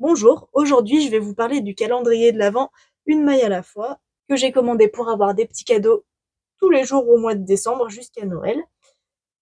Bonjour, aujourd'hui je vais vous parler du calendrier de l'Avent, une maille à la fois, que j'ai commandé pour avoir des petits cadeaux tous les jours au mois de décembre jusqu'à Noël.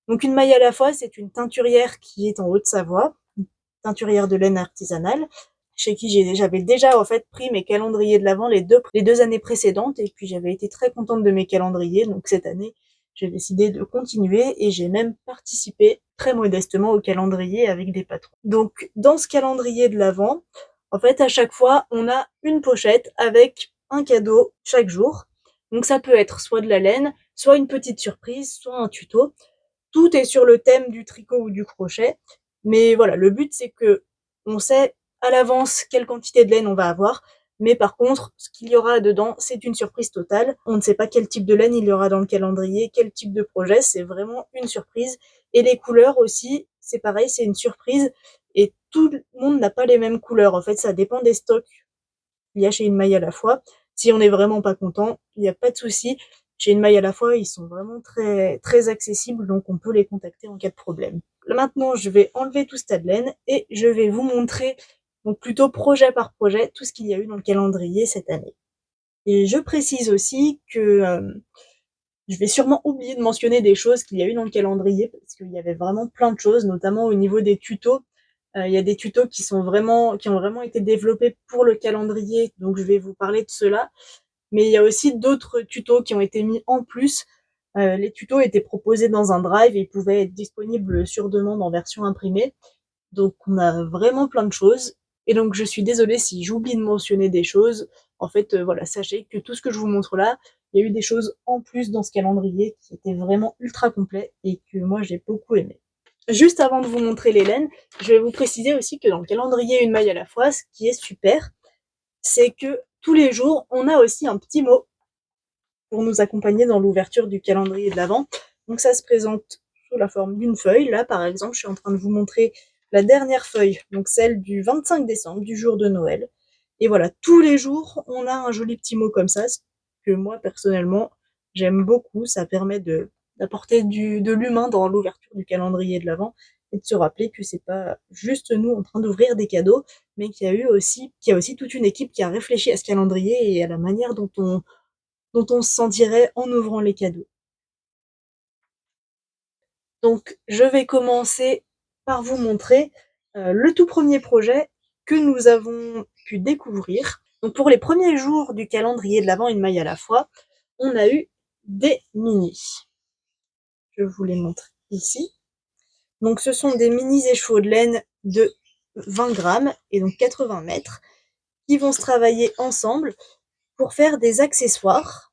Donc une maille à la fois, c'est une teinturière qui est en Haute-Savoie, une teinturière de laine artisanale, chez qui j'avais déjà en fait pris mes calendriers de l'Avent les deux années précédentes, et puis j'avais été très contente de mes calendriers, donc cette année j'ai décidé de continuer et j'ai même participé très modestement au calendrier avec des patrons. Donc dans ce calendrier de l'Avent, en fait à chaque fois on a une pochette avec un cadeau chaque jour. Donc ça peut être soit de la laine, soit une petite surprise, soit un tuto. Tout est sur le thème du tricot ou du crochet. Mais voilà, le but c'est que on sait à l'avance quelle quantité de laine on va avoir. Mais par contre, ce qu'il y aura dedans, c'est une surprise totale. On ne sait pas quel type de laine il y aura dans le calendrier, quel type de projet, c'est vraiment une surprise. Et les couleurs aussi, c'est pareil, c'est une surprise. Et tout le monde n'a pas les mêmes couleurs. En fait, ça dépend des stocks qu'il y a chez Une Maille à la fois. Si on n'est vraiment pas content, il n'y a pas de souci. Chez Une Maille à la fois, ils sont vraiment très, très accessibles, donc on peut les contacter en cas de problème. Là, maintenant, je vais enlever tout ce tas de laine et je vais vous montrer, donc plutôt projet par projet, tout ce qu'il y a eu dans le calendrier cette année. Et je précise aussi que je vais sûrement oublier de mentionner des choses qu'il y a eu dans le calendrier, parce qu'il y avait vraiment plein de choses, notamment au niveau des tutos. Il y a des tutos qui ont vraiment été développés pour le calendrier, donc je vais vous parler de cela. Mais il y a aussi d'autres tutos qui ont été mis en plus. Les tutos étaient proposés dans un drive et ils pouvaient être disponibles sur demande en version imprimée. Donc on a vraiment plein de choses. Et donc je suis désolée si j'oublie de mentionner des choses. En fait, voilà, sachez que tout ce que je vous montre là, il y a eu des choses en plus dans ce calendrier qui étaient vraiment ultra complets et que moi j'ai beaucoup aimé. Juste avant de vous montrer les laines, je vais vous préciser aussi que dans le calendrier Une Maille à la fois, ce qui est super, c'est que tous les jours, on a aussi un petit mot pour nous accompagner dans l'ouverture du calendrier de l'Avent. Donc ça se présente sous la forme d'une feuille. Là, par exemple, je suis en train de vous montrer la dernière feuille, donc celle du 25 décembre, du jour de Noël. Et voilà, tous les jours, on a un joli petit mot comme ça, ce que moi, personnellement, j'aime beaucoup. Ça permet d'apporter de l'humain dans l'ouverture du calendrier de l'Avent et de se rappeler que c'est pas juste nous en train d'ouvrir des cadeaux, mais qu'il y a aussi toute une équipe qui a réfléchi à ce calendrier et à la manière dont on se sentirait en ouvrant les cadeaux. Donc je vais commencer par vous montrer le tout premier projet que nous avons pu découvrir. Donc pour les premiers jours du calendrier de l'Avent Une Maille à la fois, on a eu des mini. Je vous les montre ici. Donc ce sont des mini échevaux de laine de 20 grammes et donc 80 mètres qui vont se travailler ensemble pour faire des accessoires.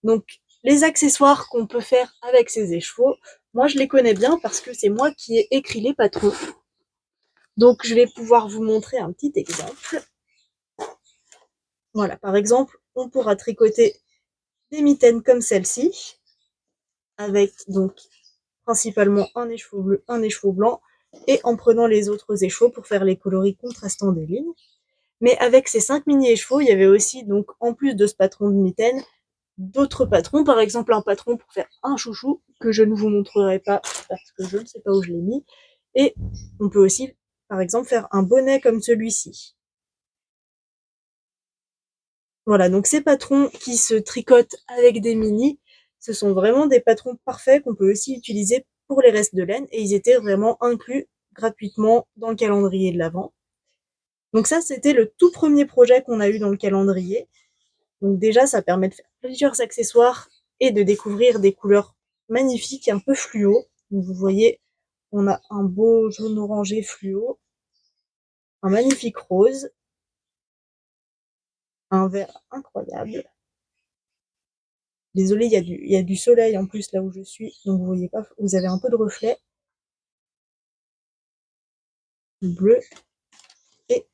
Donc, les accessoires qu'on peut faire avec ces écheveaux, moi je les connais bien parce que c'est moi qui ai écrit les patrons. Donc, je vais pouvoir vous montrer un petit exemple. Voilà, par exemple, on pourra tricoter des mitaines comme celle-ci, avec donc principalement un écheveau bleu, un écheveau blanc, et en prenant les autres écheveaux pour faire les coloris contrastants des lignes. Mais avec ces 5 mini écheveaux, il y avait aussi, donc, en plus de ce patron de mitaine, d'autres patrons, par exemple un patron pour faire un chouchou que je ne vous montrerai pas parce que je ne sais pas où je l'ai mis. Et on peut aussi, par exemple, faire un bonnet comme celui-ci. Voilà, donc ces patrons qui se tricotent avec des mini, ce sont vraiment des patrons parfaits qu'on peut aussi utiliser pour les restes de laine et ils étaient vraiment inclus gratuitement dans le calendrier de l'Avent. Donc ça, c'était le tout premier projet qu'on a eu dans le calendrier. Donc déjà, ça permet de faire plusieurs accessoires et de découvrir des couleurs magnifiques, un peu fluo. Donc vous voyez, on a un beau jaune orangé fluo, un magnifique rose, un vert incroyable. Désolée, il y a du soleil en plus là où je suis, donc vous voyez pas, vous avez un peu de reflet. Bleu et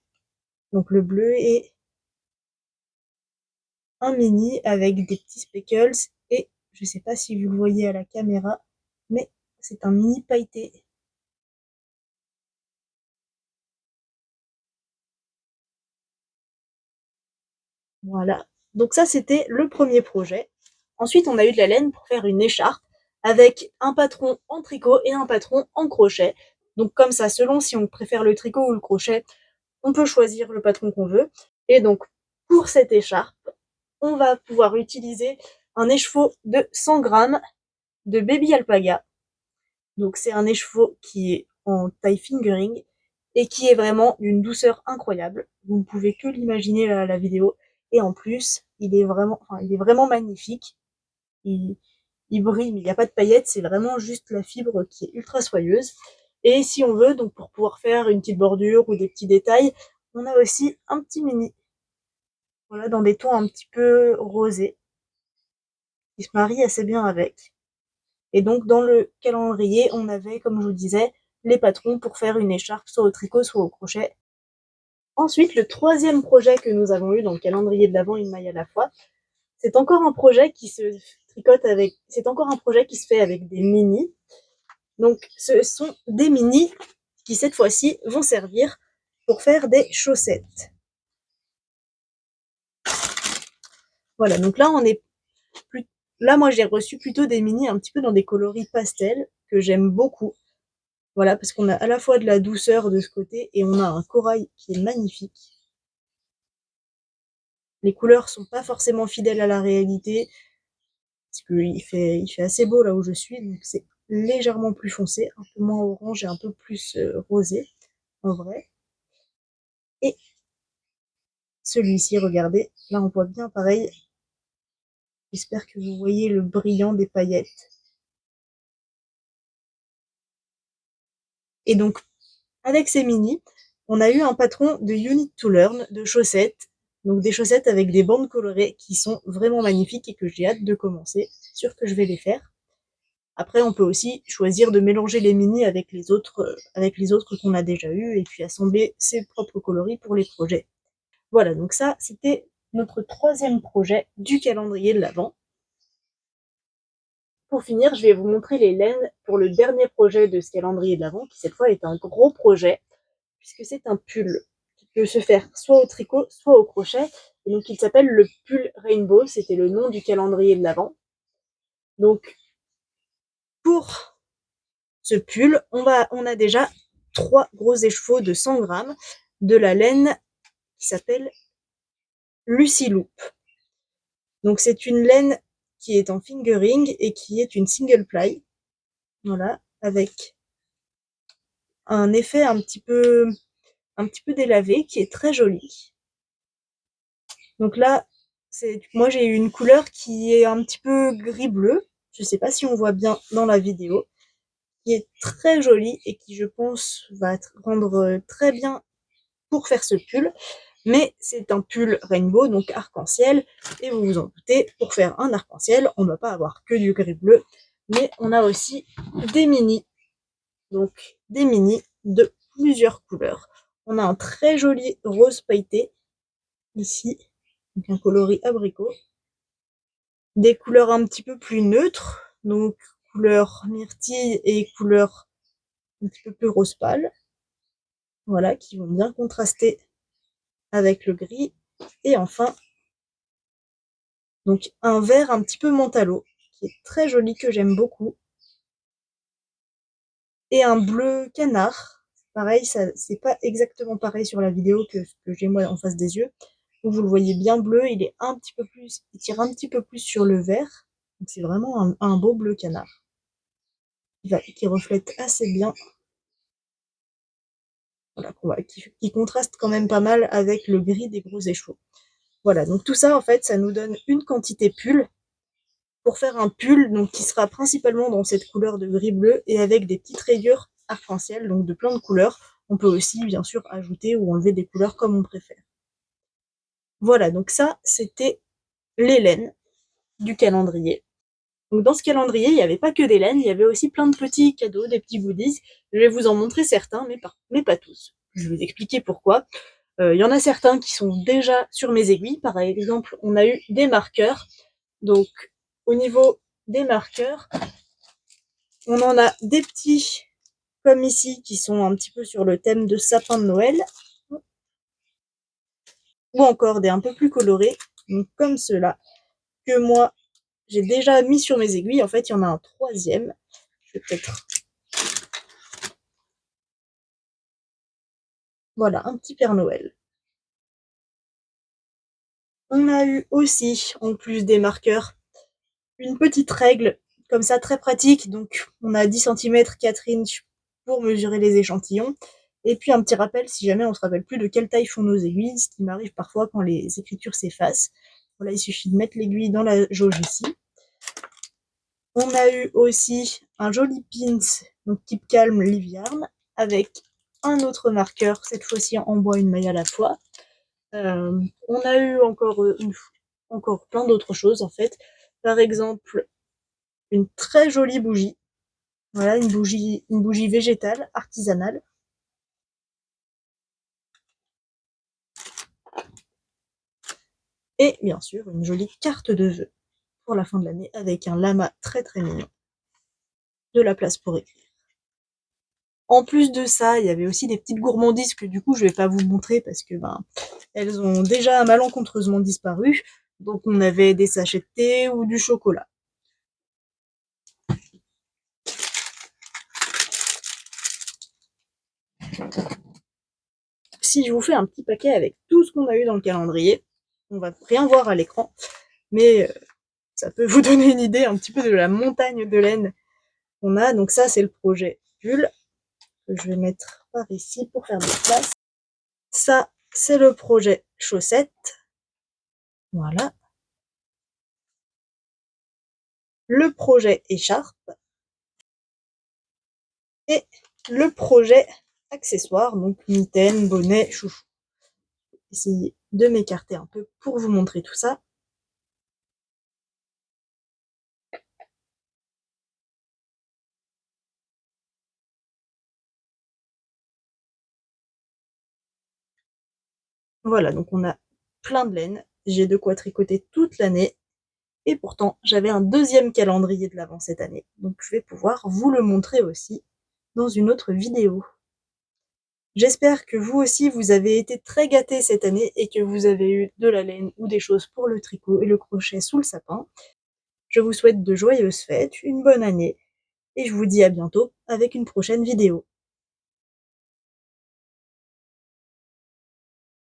donc le bleu est un mini avec des petits speckles et je sais pas si vous le voyez à la caméra, mais c'est un mini pailleté. Voilà. Donc ça, c'était le premier projet. Ensuite, on a eu de la laine pour faire une écharpe avec un patron en tricot et un patron en crochet. Donc comme ça, selon si on préfère le tricot ou le crochet, on peut choisir le patron qu'on veut. Et donc, pour cette écharpe, on va pouvoir utiliser un écheveau de 100 grammes de Baby Alpaga. Donc c'est un écheveau qui est en taille fingering et qui est vraiment d'une douceur incroyable. Vous ne pouvez que l'imaginer à la vidéo. Et en plus, il est vraiment magnifique. Il brille, mais il n'y a pas de paillettes, c'est vraiment juste la fibre qui est ultra soyeuse. Et si on veut, donc pour pouvoir faire une petite bordure ou des petits détails, on a aussi un petit mini. Voilà, dans des tons un petit peu rosés, qui se marie assez bien avec. Et donc dans le calendrier, on avait, comme je vous disais, les patrons pour faire une écharpe soit au tricot, soit au crochet. Ensuite, le troisième projet que nous avons eu dans le calendrier de l'Avent, une maille à la fois, c'est encore un projet qui se fait avec des mini. Donc ce sont des mini qui cette fois-ci vont servir pour faire des chaussettes. Voilà, donc là moi j'ai reçu plutôt des mini un petit peu dans des coloris pastels que j'aime beaucoup. Voilà, parce qu'on a à la fois de la douceur de ce côté et on a un corail qui est magnifique. Les couleurs sont pas forcément fidèles à la réalité, parce qu'il fait assez beau là où je suis, donc c'est légèrement plus foncé, un peu moins orange et un peu plus rosé, en vrai. Et celui-ci, regardez, là on voit bien pareil. J'espère que vous voyez le brillant des paillettes. Et donc, avec ces mini, on a eu un patron de Unit to Learn de chaussettes. Donc des chaussettes avec des bandes colorées qui sont vraiment magnifiques et que j'ai hâte de commencer. C'est sûr que je vais les faire. Après, on peut aussi choisir de mélanger les mini avec les autres qu'on a déjà eu et puis assembler ses propres coloris pour les projets. Voilà, donc ça, c'était notre troisième projet du calendrier de l'Avent. Pour finir, je vais vous montrer les laines pour le dernier projet de ce calendrier de l'Avent, qui cette fois est un gros projet, puisque c'est un pull qui peut se faire soit au tricot, soit au crochet. Et donc il s'appelle le pull Rainbow, c'était le nom du calendrier de l'Avent. Donc pour ce pull, on a déjà 3 gros écheveaux de 100 grammes de la laine qui s'appelle Lucy Loop. Donc c'est une laine qui est en fingering et qui est une single ply. Voilà, avec un effet un petit peu délavé qui est très joli. Donc là, moi j'ai eu une couleur qui est un petit peu gris-bleu. Je sais pas si on voit bien dans la vidéo, qui est très jolie et qui, je pense, va rendre très bien pour faire ce pull. Mais c'est un pull rainbow, donc arc-en-ciel. Et vous vous en doutez, pour faire un arc-en-ciel, on ne va pas avoir que du gris-bleu, mais on a aussi des mini. Donc des mini de plusieurs couleurs. On a un très joli rose pailleté ici, donc un coloris abricot. Des couleurs un petit peu plus neutres, donc couleur myrtille et couleur un petit peu plus rose pâle. Voilà, qui vont bien contraster avec le gris. Et enfin, donc un vert un petit peu mentalo, qui est très joli, que j'aime beaucoup. Et un bleu canard. Pareil, ça c'est pas exactement pareil sur la vidéo que ce que j'ai moi en face des yeux. Où vous le voyez bien bleu, il tire un petit peu plus sur le vert. Donc c'est vraiment un beau bleu canard. Qui reflète assez bien. Voilà, qui contraste quand même pas mal avec le gris des gros écheveaux. Voilà, donc tout ça en fait, ça nous donne une quantité pull pour faire un pull donc qui sera principalement dans cette couleur de gris bleu et avec des petites rayures arc-en-ciel, donc de plein de couleurs. On peut aussi bien sûr ajouter ou enlever des couleurs comme on préfère. Voilà, donc ça c'était les laines du calendrier. Donc dans ce calendrier, il n'y avait pas que des laines, il y avait aussi plein de petits cadeaux, des petits goodies. Je vais vous en montrer certains, mais pas tous. Je vais vous expliquer pourquoi. Il y en a certains qui sont déjà sur mes aiguilles. Par exemple, on a eu des marqueurs. Donc au niveau des marqueurs, on en a des petits comme ici qui sont un petit peu sur le thème de sapin de Noël. Ou encore des un peu plus colorés, donc comme ceux-là, que moi j'ai déjà mis sur mes aiguilles. En fait, il y en a un troisième. Je vais peut-être Voilà, un petit Père Noël. On a eu aussi, en plus des marqueurs, une petite règle, comme ça très pratique, donc on a 10 centimètres 4 inches pour mesurer les échantillons, et puis un petit rappel si jamais on se rappelle plus de quelle taille font nos aiguilles, ce qui m'arrive parfois quand les écritures s'effacent. Voilà, il suffit de mettre l'aiguille dans la jauge ici. On a eu aussi un joli pins, donc Keep Calm Live Yarn, avec un autre marqueur, cette fois-ci en bois, une maille à la fois. On a eu encore plein d'autres choses en fait. Par exemple, une très jolie bougie. Voilà, une bougie végétale, artisanale. Et bien sûr, une jolie carte de vœux pour la fin de l'année avec un lama très très mignon. De la place pour écrire. En plus de ça, il y avait aussi des petites gourmandises que du coup je vais pas vous montrer parce que elles ont déjà malencontreusement disparu. Donc on avait des sachets de thé ou du chocolat. Si je vous fais un petit paquet avec tout ce qu'on a eu dans le calendrier, on va rien voir à l'écran, mais ça peut vous donner une idée un petit peu de la montagne de laine qu'on a. Donc ça, c'est le projet pull, que je vais mettre par ici pour faire de la place. Ça, c'est le projet chaussettes. Voilà. Le projet écharpe. Et le projet accessoire, donc mitaine, bonnet, chouchou. Essayer de m'écarter un peu pour vous montrer tout ça. Voilà, donc on a plein de laine. J'ai de quoi tricoter toute l'année. Et pourtant, j'avais un deuxième calendrier de l'Avent cette année. Donc je vais pouvoir vous le montrer aussi dans une autre vidéo. J'espère que vous aussi, vous avez été très gâtés cette année et que vous avez eu de la laine ou des choses pour le tricot et le crochet sous le sapin. Je vous souhaite de joyeuses fêtes, une bonne année, et je vous dis à bientôt avec une prochaine vidéo.